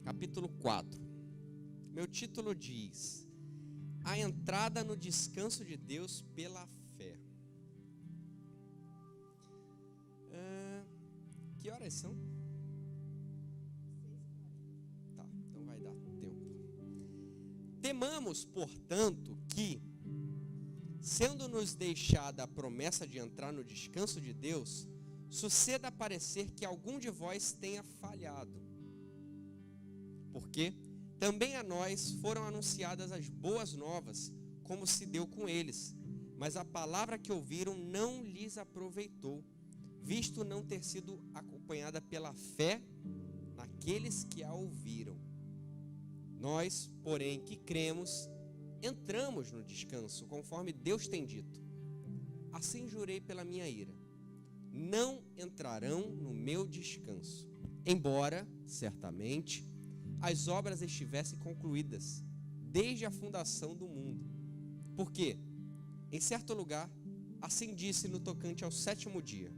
capítulo 4. Meu título diz: A entrada no descanso de Deus pela fé. Que horas são? Tá, então vai dar tempo. Temamos, portanto, que, sendo-nos deixada a promessa de entrar no descanso de Deus, suceda parecer que algum de vós tenha falhado. Porque também a nós foram anunciadas as boas novas, como se deu com eles, mas a palavra que ouviram não lhes aproveitou, visto não ter sido acompanhada pela fé naqueles que a ouviram. Nós, porém, que cremos, entramos no descanso, conforme Deus tem dito. Assim jurei pela minha ira: não entrarão no meu descanso, embora, certamente, as obras estivessem concluídas, desde a fundação do mundo. Porque, em certo lugar, assim disse no tocante ao sétimo dia: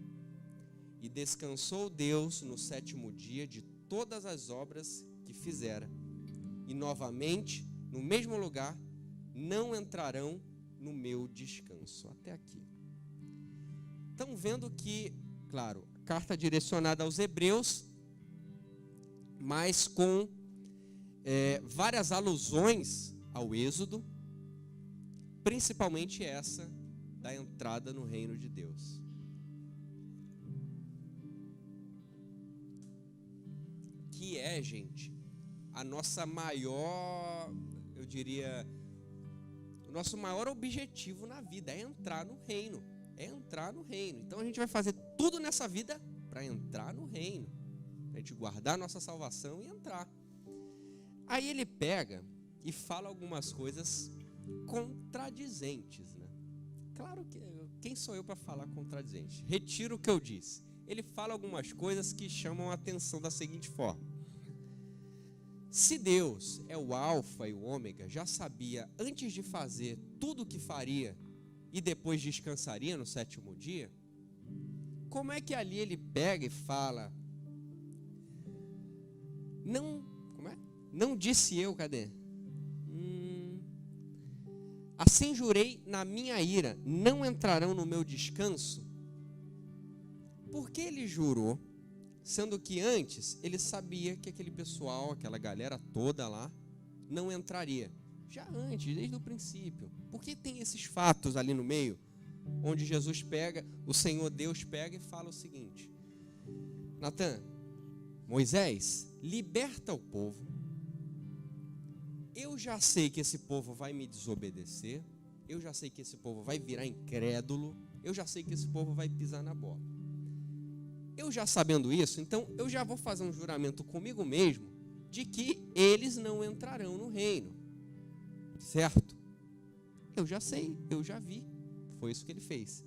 e descansou Deus no sétimo dia de todas as obras que fizera. E novamente, no mesmo lugar, não entrarão no meu descanso. Até aqui. Estão vendo que, claro, carta direcionada aos Hebreus, mas com várias alusões ao Êxodo, principalmente essa da entrada no reino de Deus. Que é, gente, a nossa maior, eu diria, o nosso maior objetivo na vida é entrar no reino. É entrar no reino. Então a gente vai fazer tudo nessa vida para entrar no reino, para a gente guardar a nossa salvação e entrar. Aí ele pega e fala algumas coisas contradizentes, né? Claro que, quem sou eu para falar contradizente? Retiro o que eu disse. Ele fala algumas coisas que chamam a atenção da seguinte forma: se Deus é o alfa e o ômega, já sabia antes de fazer tudo o que faria e depois descansaria no sétimo dia, como é que ali ele pega e fala, não disse eu, cadê? Assim jurei na minha ira, não entrarão no meu descanso? Por que ele jurou, sendo que antes ele sabia que aquele pessoal, aquela galera toda lá, não entraria? Já antes, desde o princípio. Por que tem esses fatos ali no meio, onde Jesus pega, o Senhor Deus pega e fala o seguinte: Natan, Moisés, liberta o povo. Eu já sei que esse povo vai me desobedecer, eu já sei que esse povo vai virar incrédulo, eu já sei que esse povo vai pisar na bola. Eu já sabendo isso, então eu já vou fazer um juramento comigo mesmo de que eles não entrarão no reino. Certo? Eu já sei, eu já vi. Foi isso que ele fez.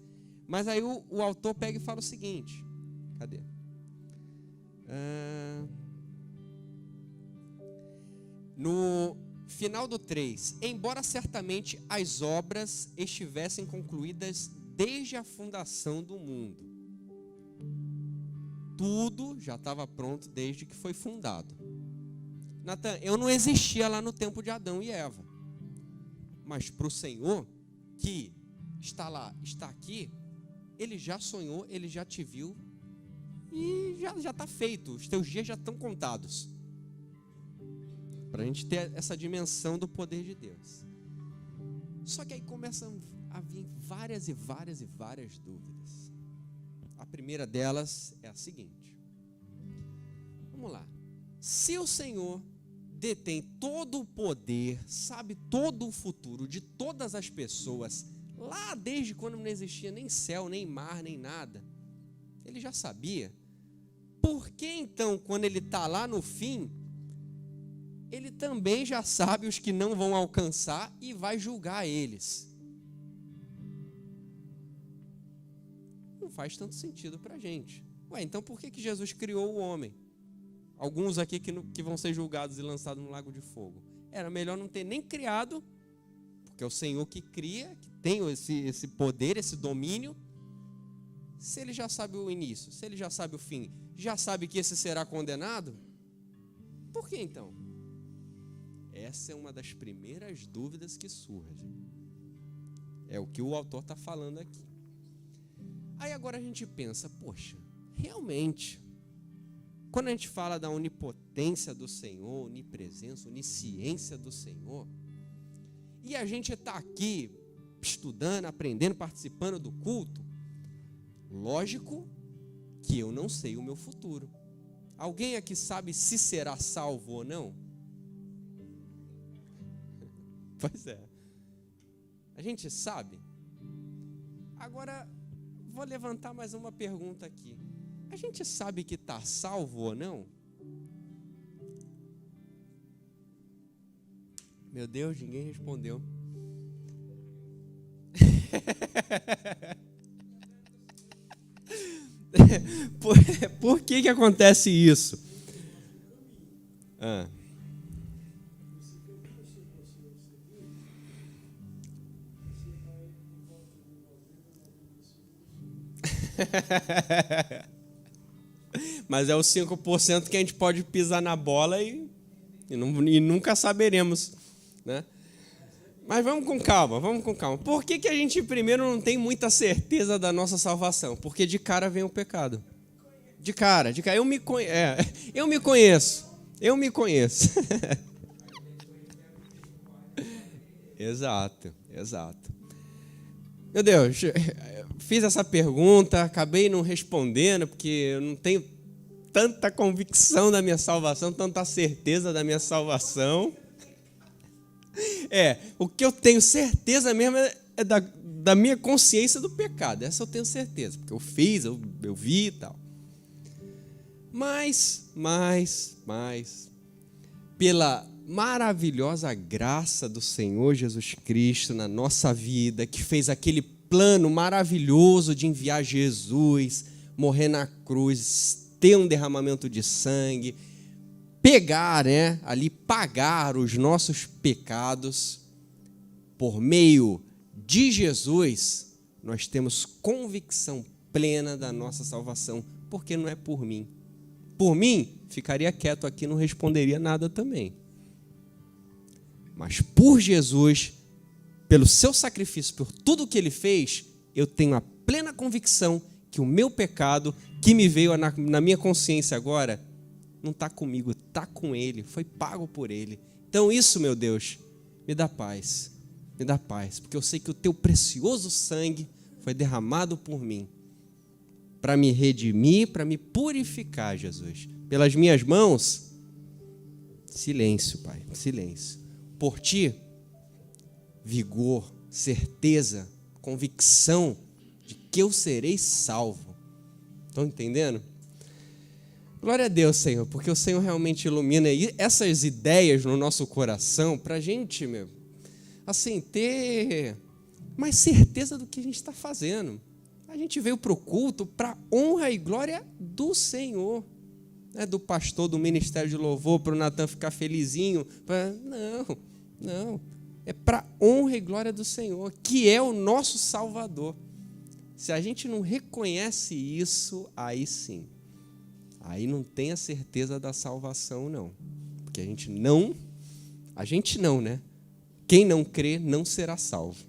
Mas aí o autor pega e fala o seguinte. Cadê? No final do 3. Embora certamente as obras estivessem concluídas desde a fundação do mundo. Tudo já estava pronto desde que foi fundado. Natan, eu não existia lá no tempo de Adão e Eva. Mas para o Senhor, que está lá, está aqui, Ele já sonhou, Ele já te viu e já está feito. Os teus dias já estão contados. Para a gente ter essa dimensão do poder de Deus. Só que aí começam a vir várias e várias e várias dúvidas. A primeira delas é a seguinte. Vamos lá. Se o Senhor detém todo o poder, sabe todo o futuro de todas as pessoas, lá desde quando não existia nem céu, nem mar, nem nada, ele já sabia. Por que então, quando ele está lá no fim, ele também já sabe os que não vão alcançar e vai julgar eles? Não faz tanto sentido para a gente. Então por que Jesus criou o homem? Alguns aqui que vão ser julgados e lançados no lago de fogo. Era melhor não ter nem criado, porque é o Senhor que cria, que tem esse poder, esse domínio. Se ele já sabe o início, se ele já sabe o fim, já sabe que esse será condenado, Por que então? Essa é uma das primeiras dúvidas que surge. É o que o autor está falando aqui. Aí agora a gente pensa, poxa, realmente, quando a gente fala da onipotência do Senhor, onipresença, onisciência do Senhor, e a gente está aqui estudando, aprendendo, participando do culto, lógico que eu não sei o meu futuro. Alguém aqui sabe se será salvo ou não? Pois é. A gente sabe. Agora, vou levantar mais uma pergunta aqui. A gente sabe que está salvo ou não? Meu Deus, ninguém respondeu. Por que acontece isso? Mas é os 5% que a gente pode pisar na bola e nunca saberemos, né? Mas vamos com calma. Por que a gente primeiro não tem muita certeza da nossa salvação? Porque de cara vem o pecado. De cara. Eu me conheço. Exato. Meu Deus, fiz essa pergunta, acabei não respondendo, porque eu não tenho tanta convicção da minha salvação, tanta certeza da minha salvação. O que eu tenho certeza mesmo é da minha consciência do pecado. Essa eu tenho certeza, porque eu fiz, eu vi e tal. Mas, pela maravilhosa graça do Senhor Jesus Cristo na nossa vida, que fez aquele plano maravilhoso de enviar Jesus, morrer na cruz, ter um derramamento de sangue, pagar os nossos pecados, por meio de Jesus, nós temos convicção plena da nossa salvação, porque não é por mim. Por mim, ficaria quieto aqui, não responderia nada também. Mas por Jesus, pelo seu sacrifício, por tudo que ele fez, eu tenho a plena convicção que o meu pecado, que me veio na minha consciência agora, não está comigo, está com ele, foi pago por ele. Então isso, meu Deus, me dá paz, porque eu sei que o teu precioso sangue foi derramado por mim, para me redimir, para me purificar, Jesus. Pelas minhas mãos, silêncio, Pai, silêncio. Por ti, vigor, certeza, convicção de que eu serei salvo. Estão entendendo? Glória a Deus, Senhor, porque o Senhor realmente ilumina essas ideias no nosso coração para a gente, ter mais certeza do que a gente está fazendo. A gente veio para o culto para honra e glória do Senhor. Não é do pastor, do ministério de louvor, para o Natan ficar felizinho. Não. É para honra e glória do Senhor, que é o nosso Salvador. Se a gente não reconhece isso, aí sim. Aí não tem a certeza da salvação, não. Porque a gente não, né? Quem não crê não será salvo.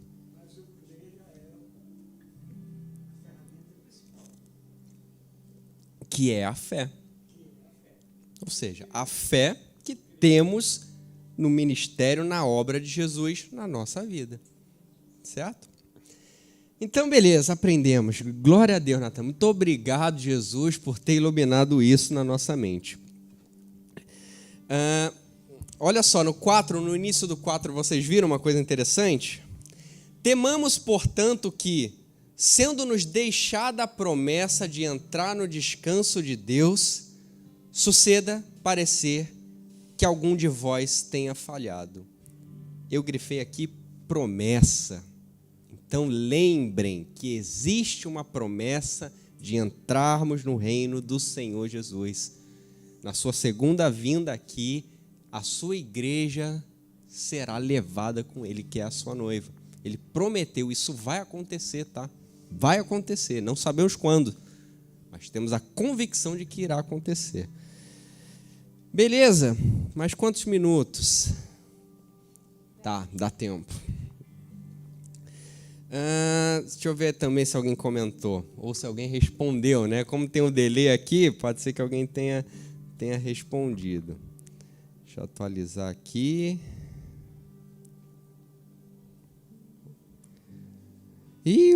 Que é a fé. Ou seja, a fé que temos no ministério, na obra de Jesus, na nossa vida. Certo? Então, beleza, aprendemos. Glória a Deus, Natan. Muito obrigado, Jesus, por ter iluminado isso na nossa mente. Olha só, no início do 4, vocês viram uma coisa interessante? Temamos, portanto, que, sendo-nos deixada a promessa de entrar no descanso de Deus, suceda parecer que algum de vós tenha falhado. Eu grifei aqui promessa. Então lembrem que existe uma promessa de entrarmos no reino do Senhor Jesus. Na sua segunda vinda aqui, a sua igreja será levada com ele, que é a sua noiva. Ele prometeu, isso vai acontecer, tá? Vai acontecer, não sabemos quando, mas temos a convicção de que irá acontecer. Beleza? Mais quantos minutos? Tá, dá tempo. Deixa eu ver também se alguém comentou, ou se alguém respondeu, né? Como tem um delay aqui, pode ser que alguém tenha respondido. Deixa eu atualizar aqui.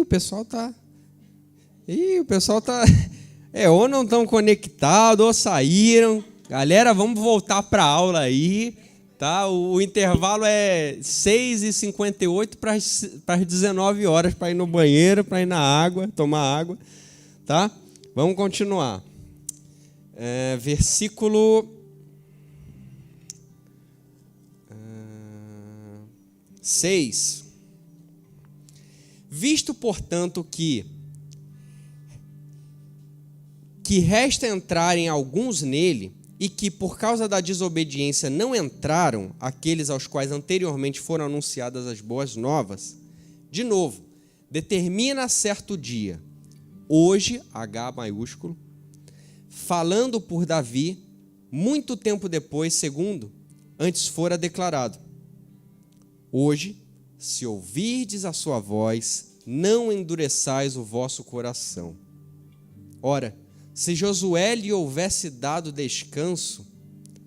O pessoal tá... ou não estão conectados, ou saíram. Galera, vamos voltar para a aula aí. Tá? O intervalo é 6h58 para as 19 horas, para ir no banheiro, para ir na água, tomar água. Tá? Vamos continuar. Versículo 6. Visto, portanto, que resta entrarem alguns nele, e que por causa da desobediência não entraram aqueles aos quais anteriormente foram anunciadas as boas novas, de novo, determina certo dia, hoje, H maiúsculo, falando por Davi, muito tempo depois, segundo, antes fora declarado: hoje, se ouvirdes a sua voz, não endureçais o vosso coração. Ora, se Josué lhe houvesse dado descanso,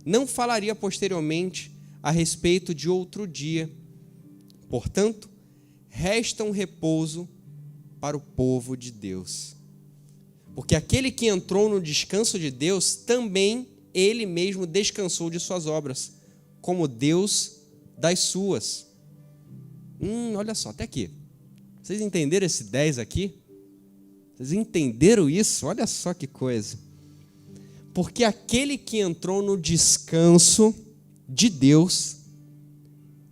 não falaria posteriormente a respeito de outro dia. Portanto, resta um repouso para o povo de Deus. Porque aquele que entrou no descanso de Deus, também ele mesmo descansou de suas obras, como Deus das suas. Olha só, até aqui. Vocês entenderam esse 10 aqui? Vocês entenderam isso? Olha só que coisa. Porque aquele que entrou no descanso de Deus,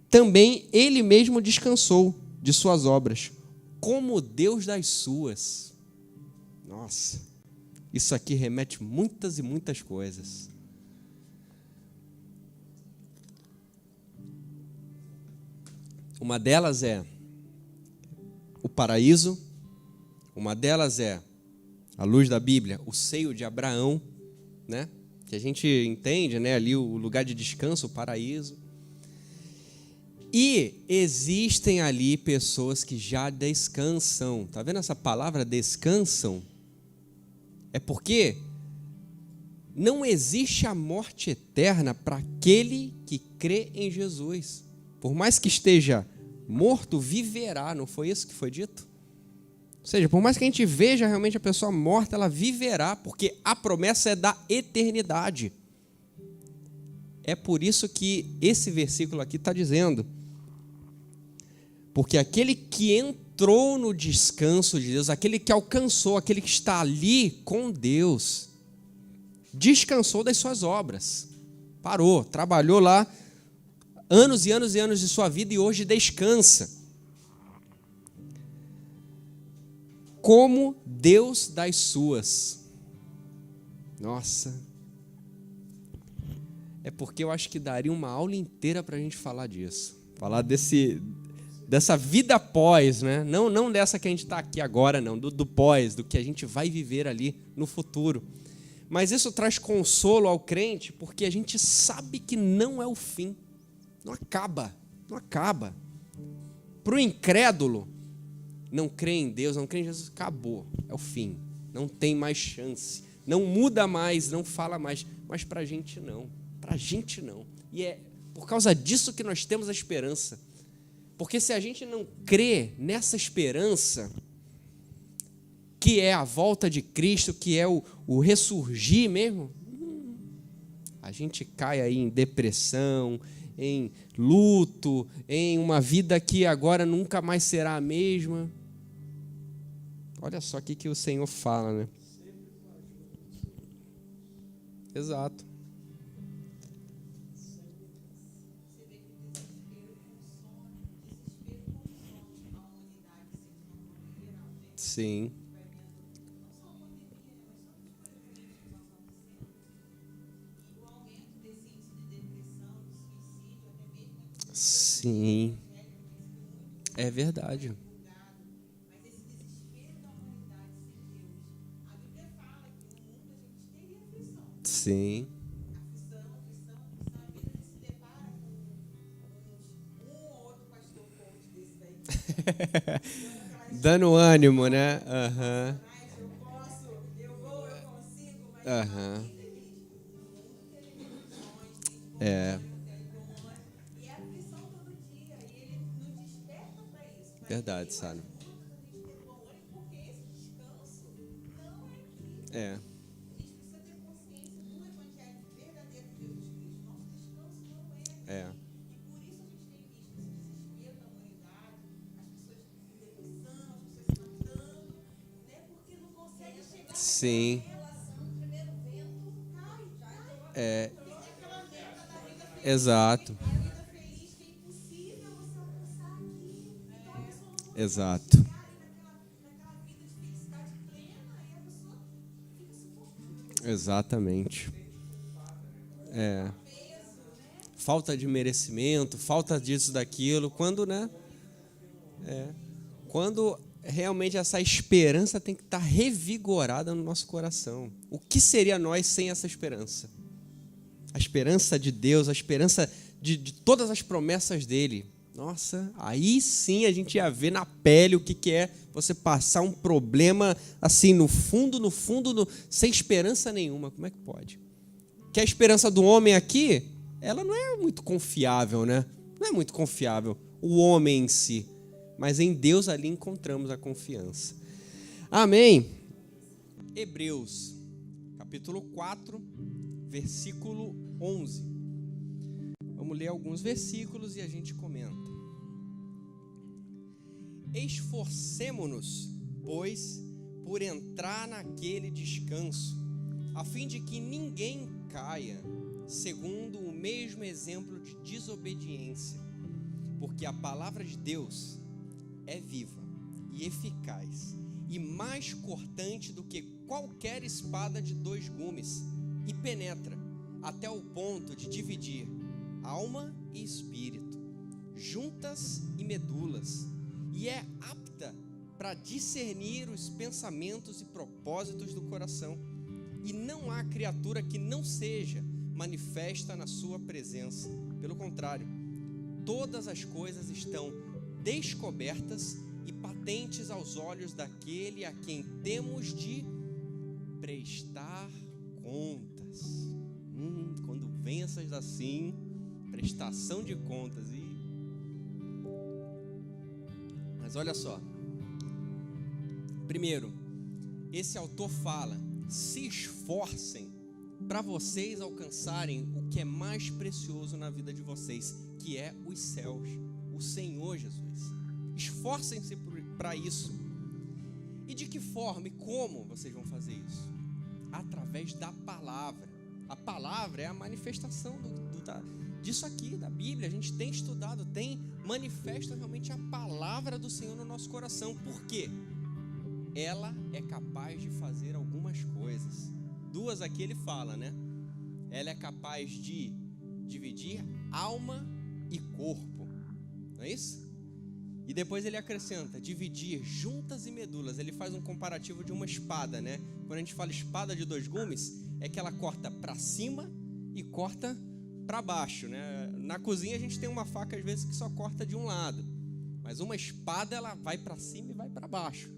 também ele mesmo descansou de suas obras, como Deus das suas. Nossa, isso aqui remete muitas e muitas coisas. Uma delas é o paraíso. Uma delas é, à luz da Bíblia, o seio de Abraão, né? Que a gente entende, né? Ali o lugar de descanso, o paraíso. E existem ali pessoas que já descansam. Tá vendo essa palavra descansam? É porque não existe a morte eterna para aquele que crê em Jesus. Por mais que esteja morto, viverá. Não foi isso que foi dito? Ou seja, por mais que a gente veja realmente a pessoa morta, ela viverá, porque a promessa é da eternidade. É por isso que esse versículo aqui está dizendo: porque aquele que entrou no descanso de Deus, aquele que alcançou, aquele que está ali com Deus, descansou das suas obras, parou, trabalhou lá anos e anos e anos de sua vida e hoje descansa. Como Deus das suas. Nossa. É porque eu acho que daria uma aula inteira para a gente falar disso. Falar dessa vida pós, né? Não dessa que a gente está aqui agora, não. Do pós, do que a gente vai viver ali no futuro. Mas isso traz consolo ao crente, porque a gente sabe que não é o fim. Não acaba. Não acaba. Para o incrédulo, não crê em Deus, não crê em Jesus, acabou, é o fim, não tem mais chance, não muda mais, não fala mais, mas para a gente não, e é por causa disso que nós temos a esperança, porque se a gente não crê nessa esperança, que é a volta de Cristo, que é o ressurgir mesmo, a gente cai aí em depressão, em luto, em uma vida que agora nunca mais será a mesma. Olha só o que o Senhor fala, né? Exato. Sim. Sim. É verdade. Sim. Dando ânimo, né? Aham. Aham. É. Verdade, Sara. É. É. Sim. É. Exato. Exato. Exatamente. É. Falta de merecimento, falta disso, daquilo. Quando, né? Quando realmente essa esperança tem que estar revigorada no nosso coração. O que seria nós sem essa esperança? A esperança de Deus, a esperança de todas as promessas dele. Nossa, aí sim a gente ia ver na pele o que é você passar um problema assim no fundo, sem esperança nenhuma. Como é que pode? Que a esperança do homem aqui, ela não é muito confiável, né? Não é muito confiável, o homem em si. Mas em Deus ali encontramos a confiança. Amém? Hebreus, capítulo 4, versículo 11. Vamos ler alguns versículos e a gente comenta. Esforcemo-nos, pois, por entrar naquele descanso, a fim de que ninguém caia, segundo o mesmo exemplo de desobediência. Porque a palavra de Deus é viva e eficaz, e mais cortante do que qualquer espada de 2 gumes, e penetra até o ponto de dividir alma e espírito, juntas e medulas, e é apta para discernir os pensamentos e propósitos do coração. E não há criatura que não seja manifesta na sua presença. Pelo contrário, todas as coisas estão descobertas e patentes aos olhos daquele a quem temos de prestar contas. Quando vem essas assim, prestação de contas. Mas olha só. Primeiro, esse autor fala: se esforcem para vocês alcançarem o que é mais precioso na vida de vocês, que é os céus, o Senhor Jesus. Esforcem-se para isso. E de que forma e como vocês vão fazer isso? Através da palavra. A palavra é a manifestação disso aqui, da Bíblia. A gente tem estudado, tem manifesta realmente a palavra do Senhor no nosso coração. Por quê? Ela é capaz de fazer algumas coisas. 2 aqui ele fala, né? Ela é capaz de dividir alma e corpo. Não é isso? E depois ele acrescenta, dividir juntas e medulas. Ele faz um comparativo de uma espada, né? Quando a gente fala espada de 2 gumes, é que ela corta para cima e corta para baixo, né? Na cozinha a gente tem uma faca às vezes que só corta de um lado, mas uma espada ela vai para cima e vai para baixo.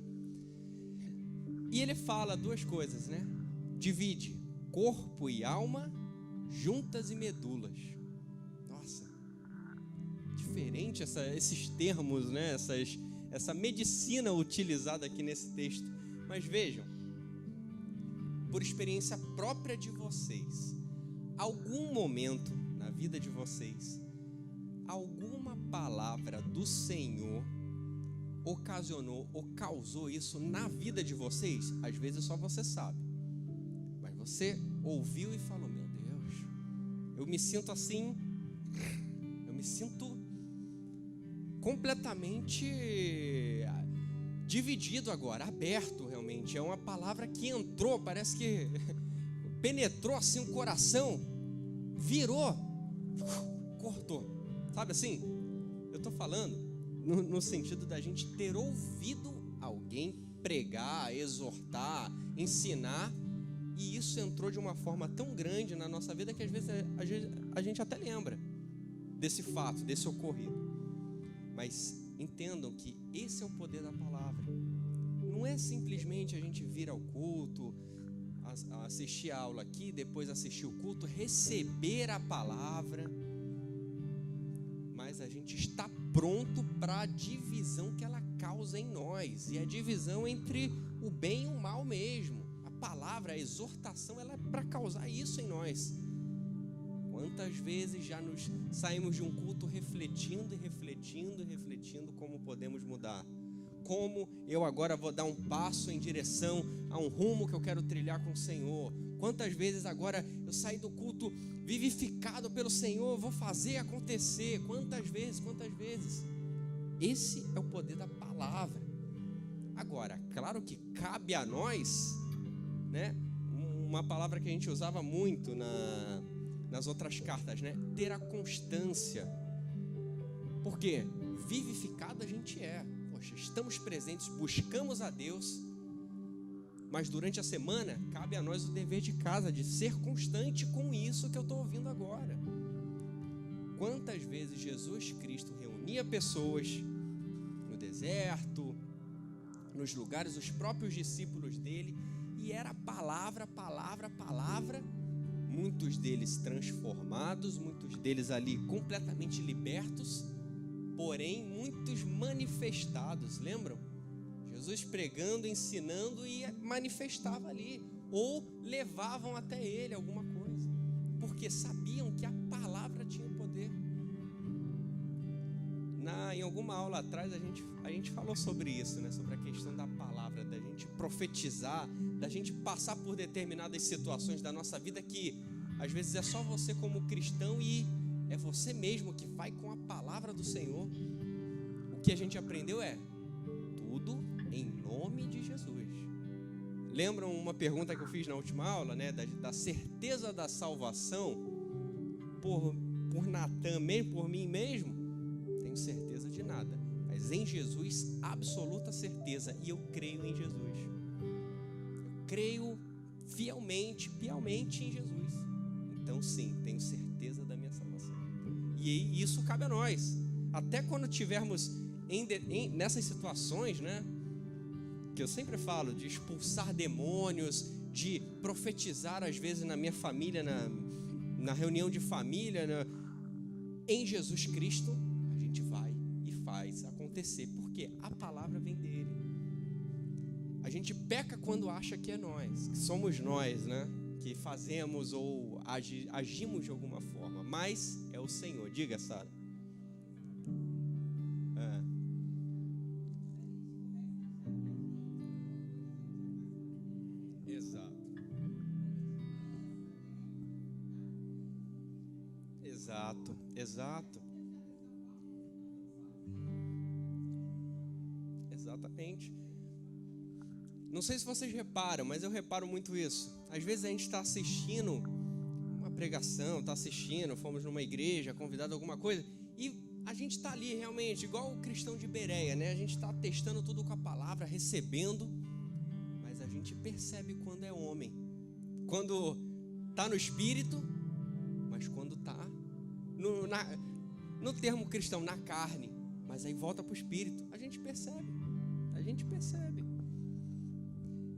E ele fala 2 coisas, né? Divide corpo e alma, juntas e medulas. Nossa, diferente esses termos, né? Essa medicina utilizada aqui nesse texto. Mas vejam, por experiência própria de vocês, algum momento na vida de vocês, alguma palavra do Senhor ocasionou ou causou isso na vida de vocês? Às vezes só você sabe, mas você ouviu e falou: meu Deus, eu me sinto assim, eu me sinto completamente dividido agora, aberto realmente. É uma palavra que entrou, parece que penetrou assim o coração, virou, cortou, sabe assim? Eu estou falando no sentido da gente ter ouvido alguém pregar, exortar, ensinar, e isso entrou de uma forma tão grande na nossa vida que às vezes a gente até lembra desse fato, desse ocorrido. Mas entendam que esse é o poder da palavra. Não é simplesmente a gente vir ao culto, assistir a aula aqui, depois assistir o culto, receber a palavra, mas a gente está pronto para a divisão que ela causa em nós, e a divisão entre o bem e o mal mesmo. A palavra, a exortação, ela é para causar isso em nós. Quantas vezes já nos saímos de um culto refletindo como podemos mudar, como eu agora vou dar um passo em direção a um rumo que eu quero trilhar com o Senhor. Quantas vezes agora eu saí do culto vivificado pelo Senhor, vou fazer acontecer. Quantas vezes. Esse é o poder da palavra. Agora, claro que cabe a nós, né? Uma palavra que a gente usava muito nas outras cartas, né? Ter a constância. Por quê? Vivificado a gente é. Poxa, estamos presentes, buscamos a Deus, mas durante a semana cabe a nós o dever de casa, de ser constante com isso que eu estou ouvindo agora. Quantas vezes Jesus Cristo reunia pessoas no deserto, nos lugares, os próprios discípulos dele, e era palavra, muitos deles transformados, muitos deles ali completamente libertos, porém muitos manifestados, lembram? Jesus pregando, ensinando e manifestava ali, ou levavam até ele alguma coisa, porque sabiam que a palavra tinha poder. Em alguma aula atrás a gente falou sobre isso, né? Sobre a questão da palavra, da gente profetizar, da gente passar por determinadas situações da nossa vida que às vezes é só você como cristão e é você mesmo que vai com a palavra do Senhor. O que a gente aprendeu é tudo em nome de Jesus. Lembram uma pergunta que eu fiz na última aula, né? Da certeza da salvação por Natan mesmo, por mim mesmo? Tenho certeza de nada, mas em Jesus, absoluta certeza, e eu creio em Jesus. Eu creio piamente em Jesus. Então sim, tenho certeza da minha salvação. E isso cabe a nós. Até quando tivermos nessas situações, né? Que eu sempre falo, de expulsar demônios, de profetizar às vezes na minha família, na reunião de família, em Jesus Cristo, a gente vai e faz acontecer, porque a palavra vem dele. A gente peca quando acha que é nós, que somos nós, né? Que fazemos ou agimos de alguma forma, mas é o Senhor. Diga, Sara. Exato. Exatamente. Não sei se vocês reparam, mas eu reparo muito isso. Às vezes a gente está assistindo uma pregação, fomos numa igreja, convidado a alguma coisa, e a gente está ali realmente, igual o cristão de Bereia, né? A gente está testando tudo com a palavra, recebendo, mas a gente percebe quando é homem, quando está no espírito, mas quando está no termo cristão, na carne, mas aí volta para o espírito, a gente percebe.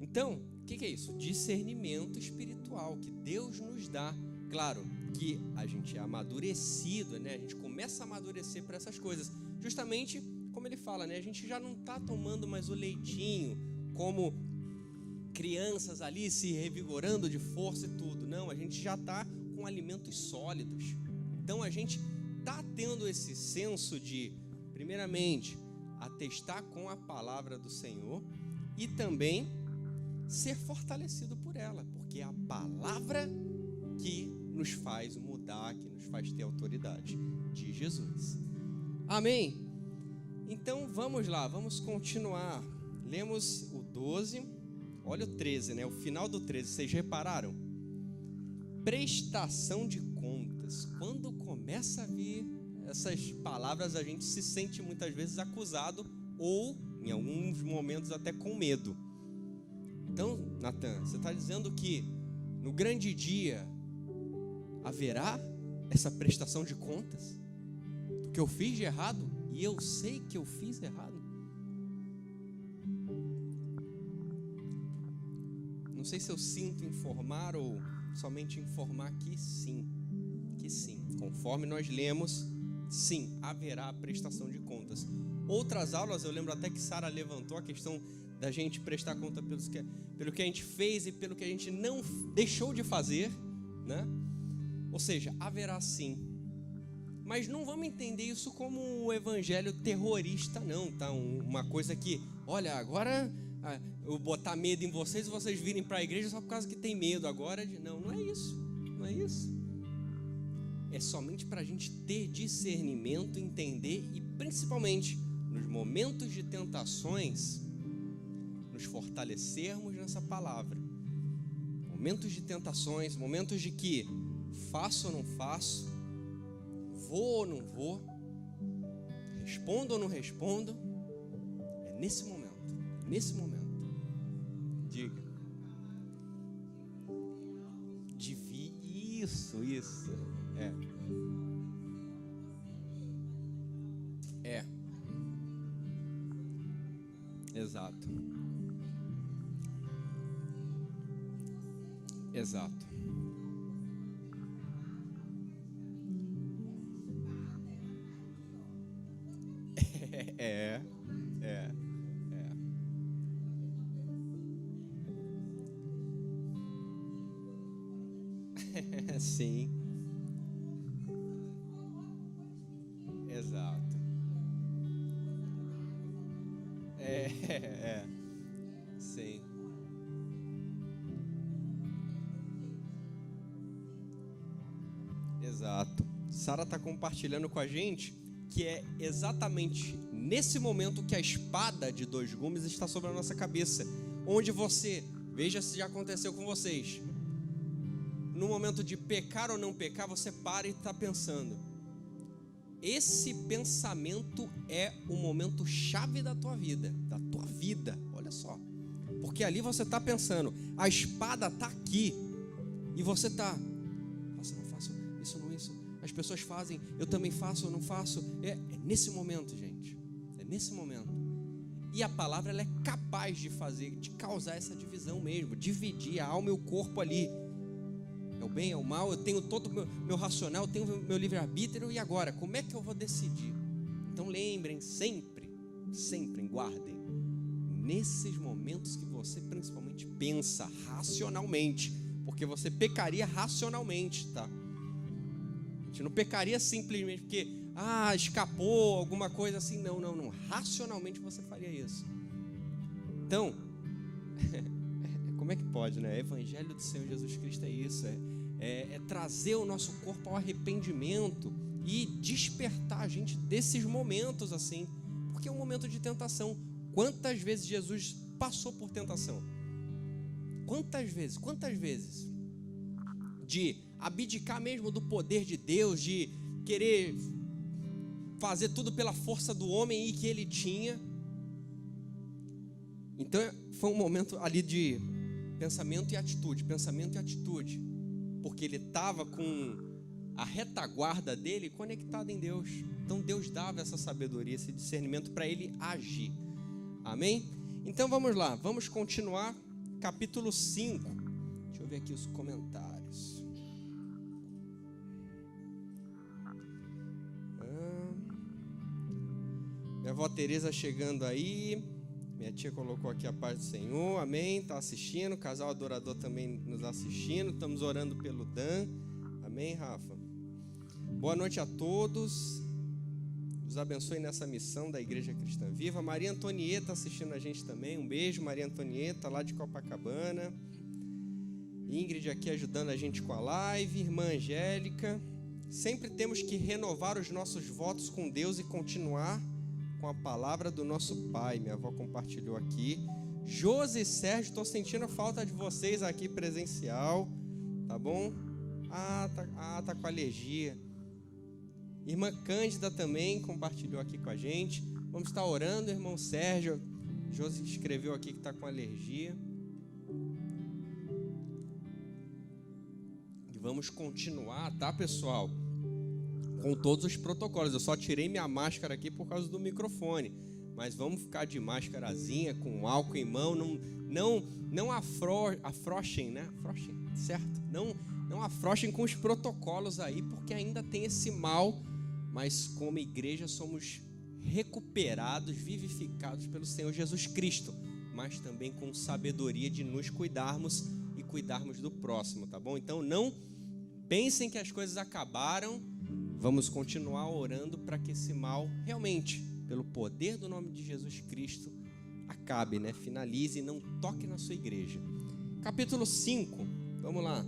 Então, o que é isso? Discernimento espiritual que Deus nos dá. Claro que a gente é amadurecido, né? A gente começa a amadurecer para essas coisas, justamente como ele fala, né? A gente já não está tomando mais o leitinho como crianças ali se revigorando de força e tudo. Não, a gente já está com alimentos sólidos. Então a gente está tendo esse senso de, primeiramente, atestar com a palavra do Senhor e também ser fortalecido por ela, porque é a palavra que nos faz mudar, que nos faz ter autoridade de Jesus. Amém? Então vamos lá, vamos continuar. Lemos o 12, olha o 13, né? O final do 13, vocês repararam? Prestação de contas. Quando começa a vir essas palavras, a gente se sente muitas vezes acusado ou, em alguns momentos, até com medo. Então, Natan, você está dizendo que no grande dia haverá essa prestação de contas do que eu fiz de errado? e eu sei que eu fiz errado. Não sei se eu sinto informar ou somente informar que sim, conforme nós lemos, sim, haverá prestação de contas. Outras aulas, eu lembro até que Sara levantou a questão da gente prestar conta pelo que a gente fez e pelo que a gente não deixou de fazer, né? Ou seja, haverá sim. Mas não vamos entender isso como um evangelho terrorista não, tá? Uma coisa que, olha, agora eu botar medo em vocês e vocês virem para a igreja só por causa que tem medo agora. Não é isso, não é isso. É somente para a gente ter discernimento, entender e principalmente nos momentos de tentações, nos fortalecermos nessa palavra. Momentos de tentações, momentos de que faço ou não faço, vou ou não vou, respondo ou não respondo. É nesse momento. Diga. Isso. Exato. Sim. Exato. Sim. Exato. Sara está compartilhando com a gente que é exatamente nesse momento que a espada de 2 gumes está sobre a nossa cabeça, onde você, veja se já aconteceu com vocês, no momento de pecar ou não pecar, você para e está pensando. Esse pensamento é o momento chave da tua vida, olha só. Porque ali você está pensando, a espada está aqui, e você está, faço, não faço, isso não, isso, as pessoas fazem, eu também faço ou não faço. É nesse momento, gente, é nesse momento. E a palavra, ela é capaz de causar essa divisão mesmo, dividir a alma e o corpo ali. É o bem, é o mal, eu tenho todo o meu racional, eu tenho meu livre-arbítrio, e agora, como é que eu vou decidir? Então lembrem, sempre, guardem, nesses momentos que você principalmente pensa racionalmente, porque você pecaria racionalmente, tá? A gente não pecaria simplesmente porque, escapou, alguma coisa assim, não, racionalmente você faria isso. Então, como é que pode, né? O evangelho do Senhor Jesus Cristo é isso, é trazer o nosso corpo ao arrependimento e despertar a gente desses momentos assim, porque é um momento de tentação. Quantas vezes Jesus passou por tentação? Quantas vezes? De abdicar mesmo do poder de Deus, de querer fazer tudo pela força do homem e que ele tinha. Então foi um momento ali de pensamento e atitude, porque ele estava com a retaguarda dele conectada em Deus. Então Deus dava essa sabedoria, esse discernimento para ele agir. Amém? Então vamos lá, vamos continuar, capítulo 5. Deixa eu ver aqui os comentários. Minha avó Tereza chegando aí. Minha tia colocou aqui a paz do Senhor, amém, está assistindo, o casal adorador também nos assistindo, estamos orando pelo Dan, amém, Rafa? Boa noite a todos, Deus abençoe nessa missão da Igreja Cristã Viva. Maria Antonieta assistindo a gente também, um beijo, Maria Antonieta, lá de Copacabana. Ingrid aqui ajudando a gente com a live, irmã Angélica. Sempre temos que renovar os nossos votos com Deus e continuar com a palavra do nosso Pai. Minha avó compartilhou aqui. Josi e Sérgio, estou sentindo a falta de vocês aqui presencial, tá bom? Tá com alergia. Irmã Cândida também compartilhou aqui com a gente. Vamos estar orando, irmão Sérgio. Josi escreveu aqui que está com alergia. E vamos continuar, tá, pessoal? com todos os protocolos. Eu só tirei minha máscara aqui por causa do microfone. Mas vamos ficar de máscarazinha, com álcool em mão. Não afrouxem, né? Afrouxem, certo? Não afrouxem com os protocolos aí, porque ainda tem esse mal. Mas como igreja somos recuperados, vivificados pelo Senhor Jesus Cristo. Mas também com sabedoria de nos cuidarmos e cuidarmos do próximo, tá bom? Então não pensem que as coisas acabaram. Vamos continuar orando para que esse mal realmente, pelo poder do nome de Jesus Cristo, acabe, né? Finalize e não toque na sua igreja. Capítulo 5, vamos lá.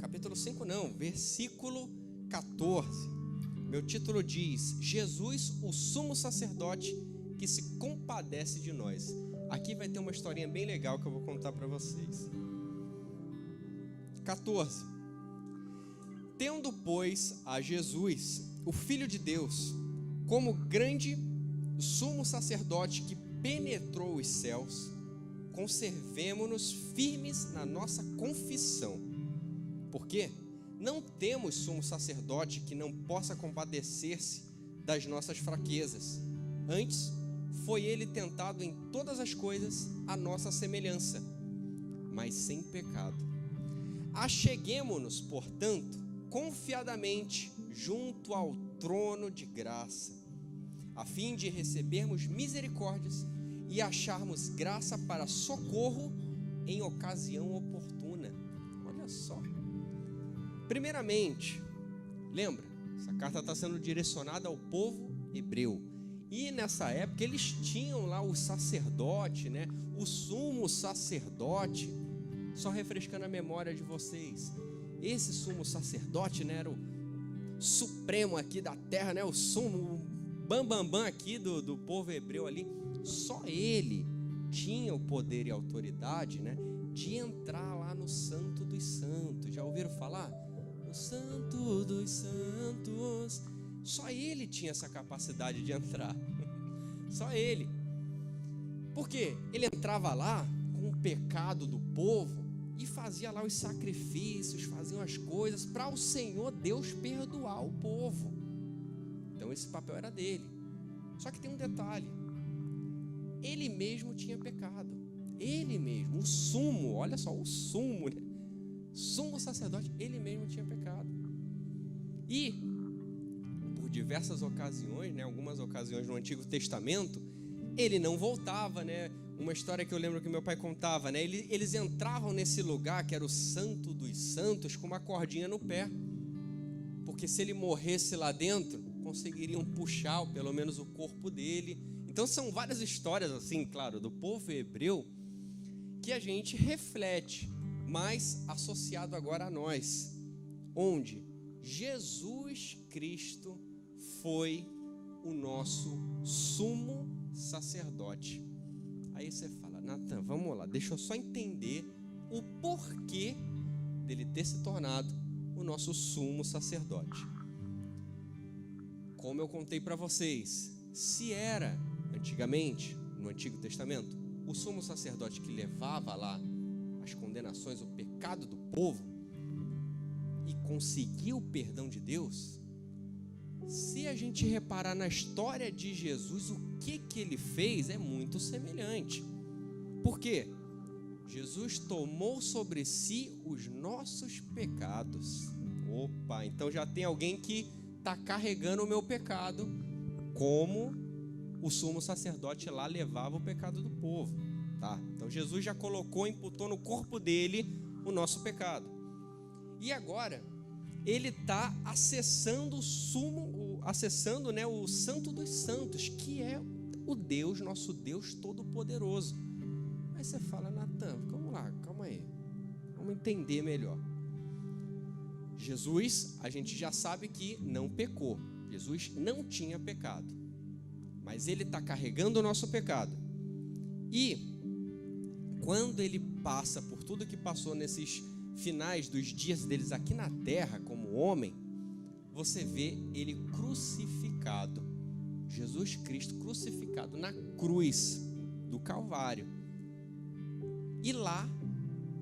Capítulo 5 não, versículo 14. Meu título diz: Jesus, o sumo sacerdote que se compadece de nós. Aqui vai ter uma historinha bem legal que eu vou contar para vocês. 14. Tendo, pois, a Jesus, o Filho de Deus, como grande sumo sacerdote que penetrou os céus, conservemo-nos firmes na nossa confissão. Porque não temos sumo sacerdote que não possa compadecer-se das nossas fraquezas. Antes, foi ele tentado em todas as coisas à nossa semelhança, mas sem pecado. Acheguemo-nos, portanto, confiadamente junto ao trono de graça, a fim de recebermos misericórdias e acharmos graça para socorro em ocasião oportuna. Olha só. Primeiramente, lembra, essa carta está sendo direcionada ao povo hebreu. E nessa época eles tinham lá o sacerdote, né? O sumo sacerdote. Só refrescando a memória de vocês, esse sumo sacerdote, né, era o supremo aqui da terra, né? O sumo, o bambambam aqui do povo hebreu ali. Só ele tinha o poder e autoridade, né, de entrar lá no Santo dos Santos. Já ouviram falar? No Santo dos Santos. Só ele tinha essa capacidade de entrar. Só ele. Por quê? Ele entrava lá com o pecado do povo e fazia lá os sacrifícios, fazia as coisas para o Senhor Deus perdoar o povo. Então esse papel era dele. Só que tem um detalhe: ele mesmo tinha pecado. Ele mesmo, o sumo, olha só, o sumo, né? Sumo sacerdote, ele mesmo tinha pecado. E por diversas ocasiões, né, algumas ocasiões no Antigo Testamento, ele não voltava, né? Uma história que eu lembro que meu pai contava, né? Eles entravam nesse lugar que era o Santo dos Santos com uma cordinha no pé, porque se ele morresse lá dentro, conseguiriam puxar pelo menos o corpo dele. Então são várias histórias assim, claro, do povo hebreu que a gente reflete, mas associado agora a nós, onde Jesus Cristo foi o nosso sumo sacerdote. Aí você fala: Natan, vamos lá, deixa eu só entender o porquê dele ter se tornado o nosso sumo sacerdote. Como eu contei para vocês, se era antigamente, no Antigo Testamento, o sumo sacerdote que levava lá as condenações, o pecado do povo e conseguia o perdão de Deus, se a gente reparar na história de Jesus, o que ele fez é muito semelhante. Por quê? Jesus tomou sobre si os nossos pecados. Opa, então já tem alguém que está carregando o meu pecado, como o sumo sacerdote lá levava o pecado do povo, tá? Então Jesus já colocou, imputou no corpo dele o nosso pecado. E agora ele está acessando o sumo, acessando, né, o Santo dos Santos, que é o Deus, nosso Deus Todo-Poderoso. Aí você fala: Natan, vamos lá, calma aí, vamos entender melhor. Jesus, a gente já sabe que não pecou. Jesus não tinha pecado, mas ele está carregando o nosso pecado. E quando ele passa por tudo que passou nesses finais dos dias deles aqui na terra como homem, você vê ele crucificado, Jesus Cristo crucificado na cruz do Calvário, e lá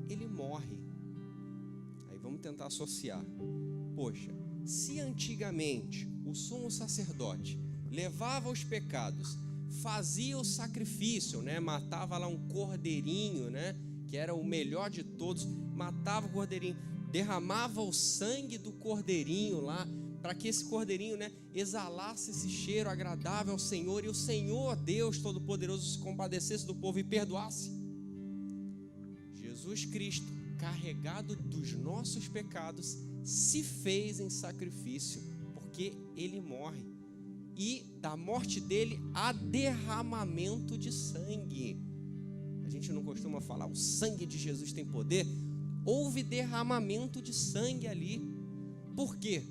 ele morre. Aí vamos tentar associar. Poxa, Se antigamente o sumo sacerdote levava os pecados, fazia o sacrifício, né? Matava lá um cordeirinho, né? Que era o melhor de todos, matava o cordeirinho, derramava o sangue do cordeirinho lá, para que esse cordeirinho, né, exalasse esse cheiro agradável ao Senhor, e o Senhor, Deus Todo-Poderoso, se compadecesse do povo e perdoasse. Jesus Cristo, carregado dos nossos pecados, se fez em sacrifício, porque Ele morre, e da morte dele há derramamento de sangue. A gente não costuma falar, o sangue de Jesus tem poder. Houve derramamento de sangue ali. Por quê?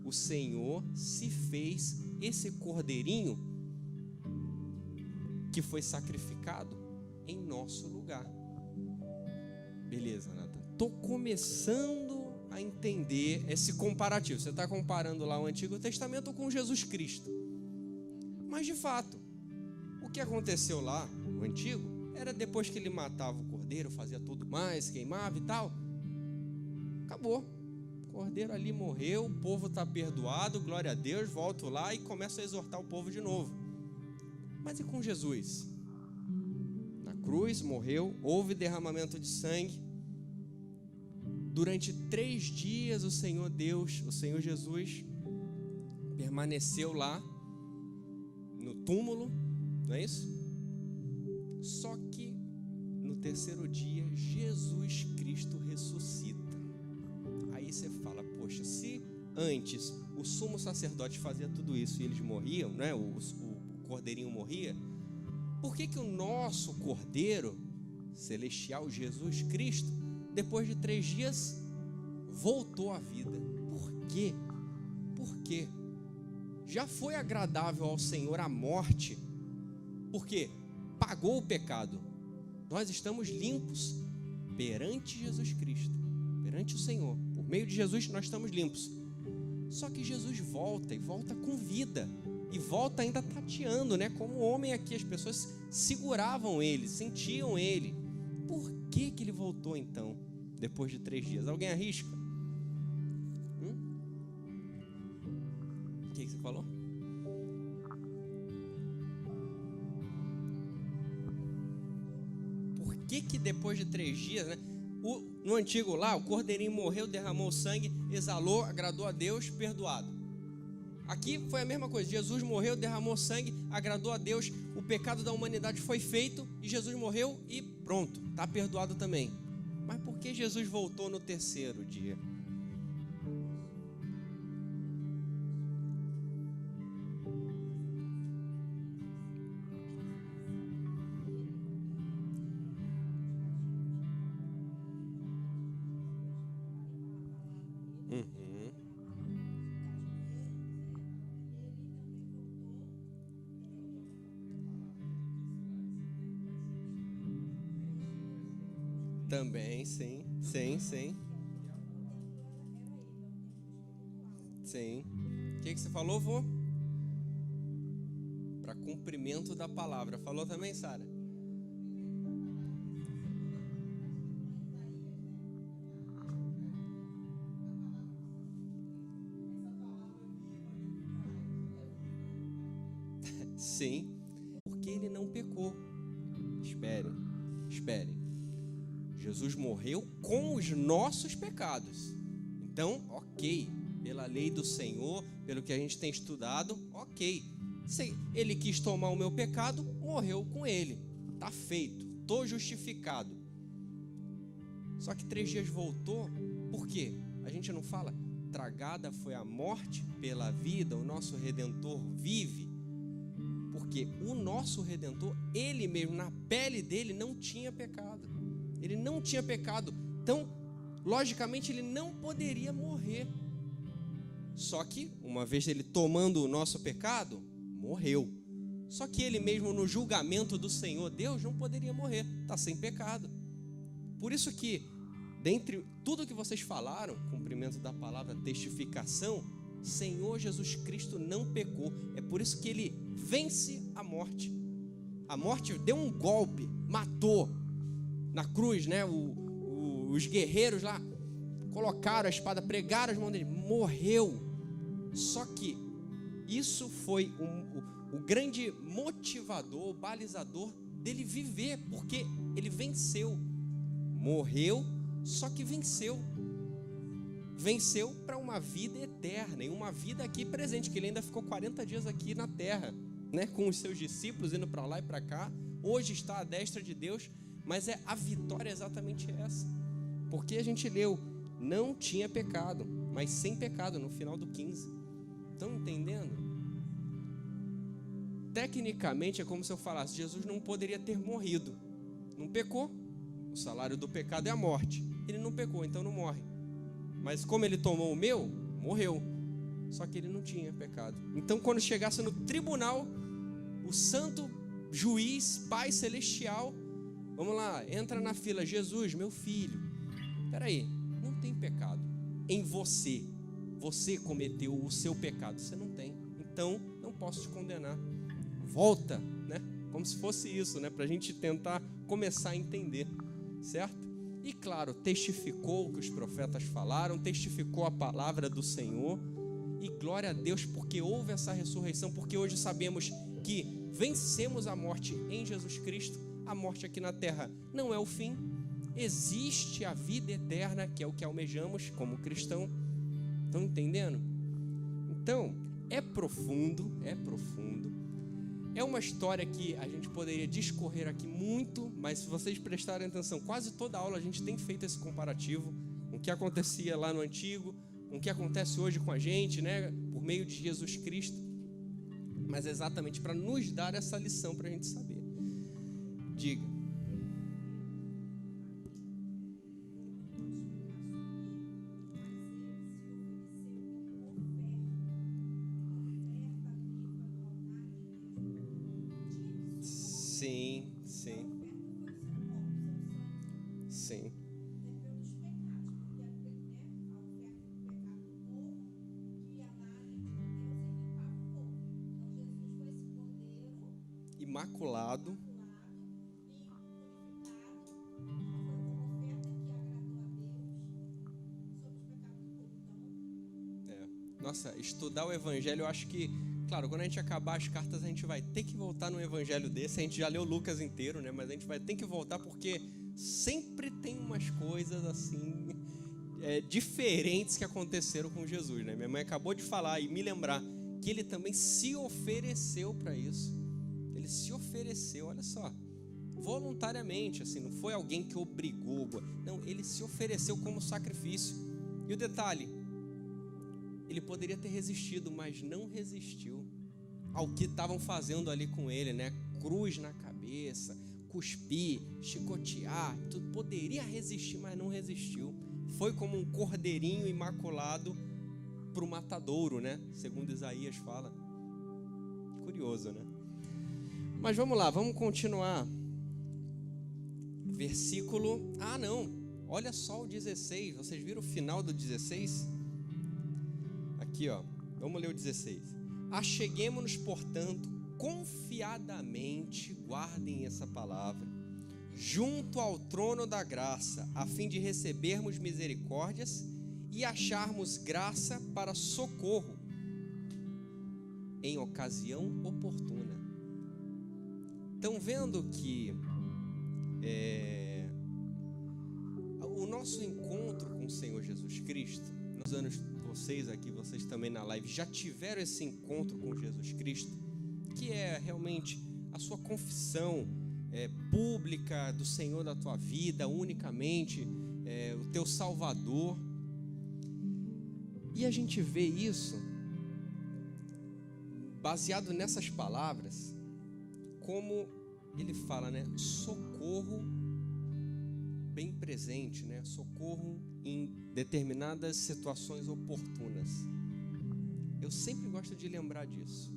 O Senhor se fez esse cordeirinho que foi sacrificado em nosso lugar. Beleza, Nathan? Estou começando a entender esse comparativo. Você está comparando lá o Antigo Testamento com Jesus Cristo. Mas de fato, o que aconteceu lá, no Antigo, era depois que ele matava o cordeiro, fazia tudo mais, queimava e tal. Acabou. O cordeiro ali morreu, o povo está perdoado, glória a Deus, volto lá e começo a exortar o povo de novo. Mas e com Jesus? Na cruz, morreu, houve derramamento de sangue. Durante 3 dias o Senhor Deus, o Senhor Jesus, permaneceu lá, no túmulo, não é isso? Só que no 3º dia, Jesus Cristo ressuscita. Aí você fala, poxa, se antes o sumo sacerdote fazia tudo isso e eles morriam, né? O cordeirinho morria, por que o nosso cordeiro celestial, Jesus Cristo, depois de 3 dias, voltou à vida? Por quê? Por quê? Já foi agradável ao Senhor a morte, porque pagou o pecado. Nós estamos limpos perante Jesus Cristo, perante o Senhor. Por meio de Jesus nós estamos limpos. Só que Jesus volta, e volta com vida, e volta ainda tateando, né? Como homem aqui, as pessoas seguravam ele, sentiam ele. Por que ele voltou então, depois de 3 dias? Alguém arrisca? O que você falou? Por que depois de 3 dias, né? No antigo lá, o cordeirinho morreu, derramou sangue, exalou, agradou a Deus, perdoado. Aqui foi a mesma coisa, Jesus morreu, derramou sangue, agradou a Deus, o pecado da humanidade foi feito, e Jesus morreu e pronto, está perdoado também. Mas por que Jesus voltou no 3º dia? Também, sim. O que você falou, vô? Para cumprimento da palavra. Falou também, Sara? Sim, porque ele não pecou. Esperem. Jesus morreu com os nossos pecados. Então, ok, pela lei do Senhor, pelo que a gente tem estudado, ok. Se ele quis tomar o meu pecado, morreu com ele. Está feito, estou justificado. Só que 3 dias voltou, por quê? A gente não fala, tragada foi a morte pela vida, o nosso Redentor vive. Porque o nosso Redentor, ele mesmo, na pele dele, não tinha pecado. Ele não tinha pecado. Então, logicamente, ele não poderia morrer. Só que, uma vez ele tomando o nosso pecado, morreu. Só que ele mesmo, no julgamento do Senhor Deus, não poderia morrer. Está sem pecado. Por isso que, dentre tudo que vocês falaram, cumprimento da palavra testificação, Senhor Jesus Cristo não pecou. É por isso que ele vence a morte. A morte deu um golpe, matou na cruz, né? Os guerreiros lá colocaram a espada, pregaram as mãos dele, morreu. Só que isso foi o grande motivador, o balizador dele viver, porque ele venceu. Morreu, só que venceu. Venceu para uma vida eterna, e uma vida aqui presente, que ele ainda ficou 40 dias aqui na terra, né, com os seus discípulos, indo para lá e para cá. Hoje está à destra de Deus, mas a vitória é exatamente essa. Porque a gente leu, não tinha pecado, mas sem pecado, no final do 15. Estão entendendo? Tecnicamente é como se eu falasse, Jesus não poderia ter morrido. Não pecou, o salário do pecado é a morte. Ele não pecou, então não morre. Mas como ele tomou o meu, morreu. Só que ele não tinha pecado. Então quando chegasse no tribunal, o santo juiz, Pai Celestial, vamos lá, entra na fila, Jesus, meu filho, peraí, não tem pecado em você. Você cometeu o seu pecado, você não tem. Então não posso te condenar. Volta, né? Como se fosse isso, né? Para a gente tentar começar a entender, certo? E claro, testificou o que os profetas falaram, testificou a palavra do Senhor. E glória a Deus porque houve essa ressurreição, porque hoje sabemos que vencemos a morte em Jesus Cristo. A morte aqui na terra não é o fim. Existe a vida eterna, que é o que almejamos como cristão. Estão entendendo? Então, é profundo. É uma história que a gente poderia discorrer aqui muito, mas se vocês prestarem atenção, quase toda aula a gente tem feito esse comparativo com o que acontecia lá no antigo, com o que acontece hoje com a gente, né, por meio de Jesus Cristo, mas é exatamente para nos dar essa lição para a gente saber. Diga. Sim. Imaculado. Nossa, estudar o Evangelho, eu acho que, claro, quando a gente acabar as cartas, a gente vai ter que voltar no Evangelho desse. A gente já leu Lucas inteiro, né? Mas a gente vai ter que voltar porque sempre tem umas coisas assim diferentes que aconteceram com Jesus, né? Minha mãe acabou de falar e me lembrar que ele também se ofereceu para isso. Ele se ofereceu, olha só, voluntariamente, assim, não foi alguém que obrigou, não, ele se ofereceu como sacrifício. E o detalhe, ele poderia ter resistido, mas não resistiu ao que estavam fazendo ali com ele, né? Cruz na cabeça, cuspir, chicotear, tudo. Poderia resistir, mas não resistiu. Foi como um cordeirinho imaculado para o matadouro, né? Segundo Isaías fala. Curioso, né? Mas vamos lá, vamos continuar. Versículo... olha só o 16. Vocês viram o final do 16? Aqui, ó. Vamos ler o 16. Acheguemo-nos, portanto, confiadamente, guardem essa palavra, junto ao trono da graça, a fim de recebermos misericórdias e acharmos graça para socorro em ocasião oportuna. Estão vendo que o nosso encontro com o Senhor Jesus Cristo, nos anos, vocês aqui, vocês também na live, já tiveram esse encontro com Jesus Cristo, que é realmente a sua confissão pública do Senhor da tua vida, unicamente o teu Salvador. E a gente vê isso baseado nessas palavras, como ele fala, né? Socorro bem presente, né? Socorro em determinadas situações oportunas. Eu sempre gosto de lembrar disso.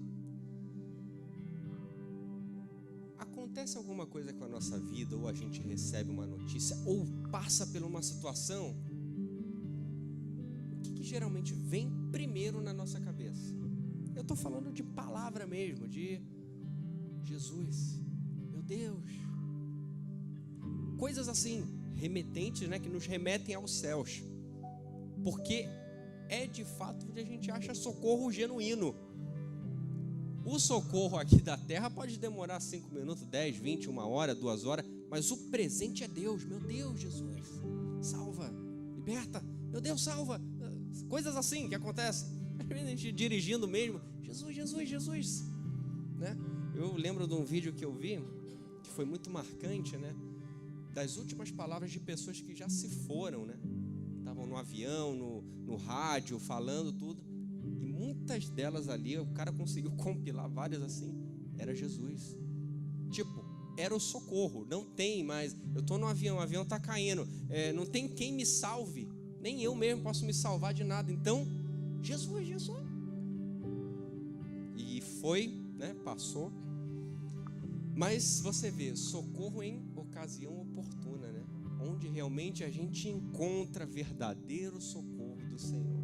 Acontece alguma coisa com a nossa vida, ou a gente recebe uma notícia, ou passa por uma situação, o que geralmente vem primeiro na nossa cabeça? Eu estou falando de palavra mesmo, de Jesus, meu Deus, coisas assim, remetentes, né, que nos remetem aos céus. porque é de fato onde a gente acha socorro genuíno. O socorro aqui da terra pode demorar 5 minutos, 10, 20, 1 hora, 2 horas, mas o presente é Deus. Meu Deus, Jesus, salva, liberta, meu Deus, salva. Coisas assim que acontecem. Às vezes a gente dirigindo mesmo, Jesus, Jesus, Jesus, né? Eu lembro de um vídeo que eu vi, que foi muito marcante, né? Das últimas palavras de pessoas que já se foram, né? Estavam no avião, no rádio, falando tudo. E muitas delas ali, o cara conseguiu compilar várias assim, era Jesus. Tipo, era o socorro. Não tem mais, eu estou no avião, o avião está caindo, não tem quem me salve. Nem eu mesmo posso me salvar de nada. Então, Jesus, Jesus. E foi, né, passou. Mas você vê, socorro em ocasião oportuna, né? Onde realmente a gente encontra verdadeiro socorro do Senhor.